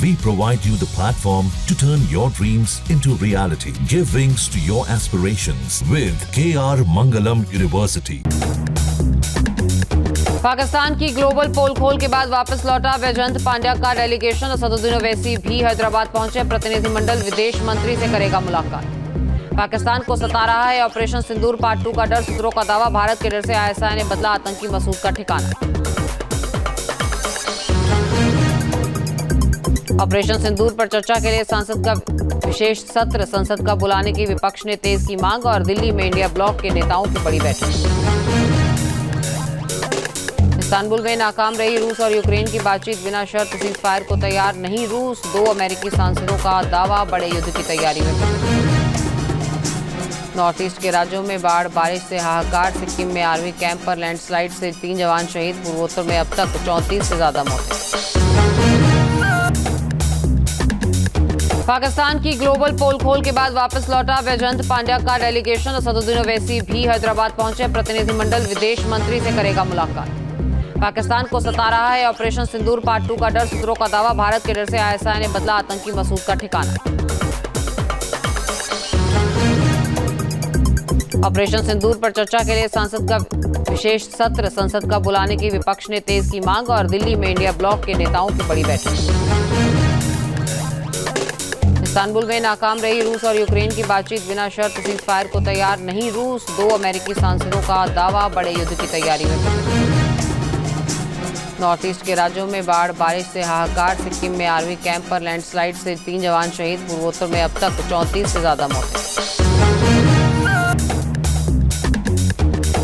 We provide you the platform to turn your dreams into reality. Give wings to your aspirations with KR Mangalam University. Pakistan की global पोल खोल के बाद वापस लौटा वैजयंत पांड्या का डेलीगेशन। असदुद्दीन ओवैसी भी हैदराबाद पहुंचे। प्रतिनिधिमंडल विदेश मंत्री से करेगा मुलाकात। पाकिस्तान को सता रहा है ऑपरेशन सिंदूर पार्ट 2 का डर। सूत्रों का दावा, भारत के डर से ISI ने बदला आतंकी मसूद का ठिकाना। ऑपरेशन सिंदूर पर चर्चा के लिए सांसद का विशेष सत्र। संसद का बुलाने की विपक्ष ने तेज की मांग और दिल्ली में इंडिया ब्लॉक के नेताओं की बड़ी बैठक। इस्तांबुल में नाकाम रही रूस और यूक्रेन की बातचीत। बिना शर्त सीज फायर को तैयार नहीं रूस। 2 अमेरिकी सांसदों का दावा, बड़े युद्ध की तैयारी में। नॉर्थ ईस्ट के राज्यों में बाढ़ बारिश से हाहाकार। सिक्किम में आर्मी कैंप पर लैंडस्लाइड से 3 जवान शहीद। पूर्वोत्तर में अब तक 34 से ज्यादा मौतें। पाकिस्तान की ग्लोबल पोल खोल के बाद वापस लौटा वैजयंत पांड्या का डेलीगेशन। असदुद्दीन ओवैसी भी हैदराबाद पहुंचे। प्रतिनिधिमंडल विदेश मंत्री से करेगा मुलाकात। पाकिस्तान को सता रहा है ऑपरेशन सिंदूर पार्ट 2 का डर। सूत्रों का दावा, भारत के डर से ISI ने बदला आतंकी मसूद का ठिकाना। ऑपरेशन सिंदूर पर चर्चा के लिए सांसद का विशेष सत्र। संसद का बुलाने की विपक्ष ने तेज की मांग और दिल्ली में इंडिया ब्लॉक के नेताओं की बड़ी बैठक। इस्तांबुल में नाकाम रही रूस और यूक्रेन की बातचीत। बिना शर्त सीज फायर को तैयार नहीं रूस। 2 अमेरिकी सांसदों का दावा, बड़े युद्ध की तैयारी में। नॉर्थ ईस्ट के राज्यों में बाढ़ बारिश से हाहाकार। सिक्किम में आर्मी कैंप पर लैंडस्लाइड से 3 जवान शहीद। पूर्वोत्तर में अब तक 34 से ज्यादा मौतें।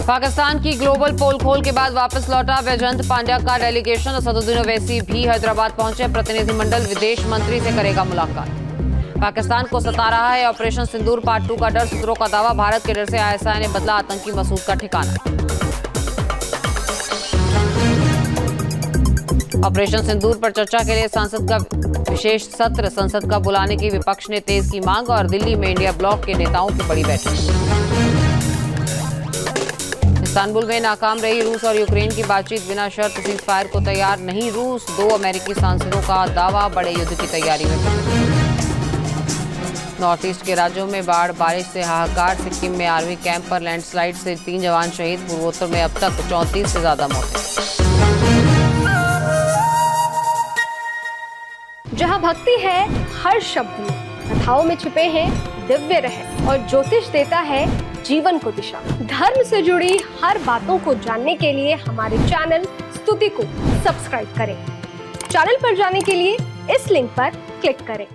पाकिस्तान की ग्लोबल पोल खोल के बाद वापस लौटा वैजयंत पांड्या का डेलीगेशन। असदुद्दीन ओवैसी भी हैदराबाद पहुंचे। प्रतिनिधिमंडल विदेश मंत्री से करेगा मुलाकात। पाकिस्तान को सता रहा है ऑपरेशन सिंदूर पार्ट 2 का डर। सूत्रों का दावा, भारत के डर से ISI ने बदला आतंकी मसूद का ठिकाना। ऑपरेशन सिंदूर पर चर्चा के लिए सांसद का विशेष सत्र। संसद का बुलाने की विपक्ष ने तेज की मांग और दिल्ली में इंडिया ब्लॉक के नेताओं की बड़ी बैठक। इस्तांबुल में नाकाम रही रूस और यूक्रेन की बातचीत। बिना शर्त सीज फायर को तैयार नहीं रूस। 2 अमेरिकी सांसदों का दावा, बड़े युद्ध की तैयारी में। नॉर्थ ईस्ट के राज्यों में बाढ़ बारिश से हाहाकार। सिक्किम में आर्मी कैंप पर लैंडस्लाइड से 3 जवान शहीद। पूर्वोत्तर में अब तक 34 से ज्यादा मौतें। जहाँ भक्ति है हर शब्द में, कथाओं में छिपे हैं दिव्य रहस्य और ज्योतिष देता है जीवन को दिशा। धर्म से जुड़ी हर बातों को जानने के लिए हमारे चैनल स्तुति को सब्सक्राइब करें। चैनल पर जाने के लिए इस लिंक पर क्लिक करें।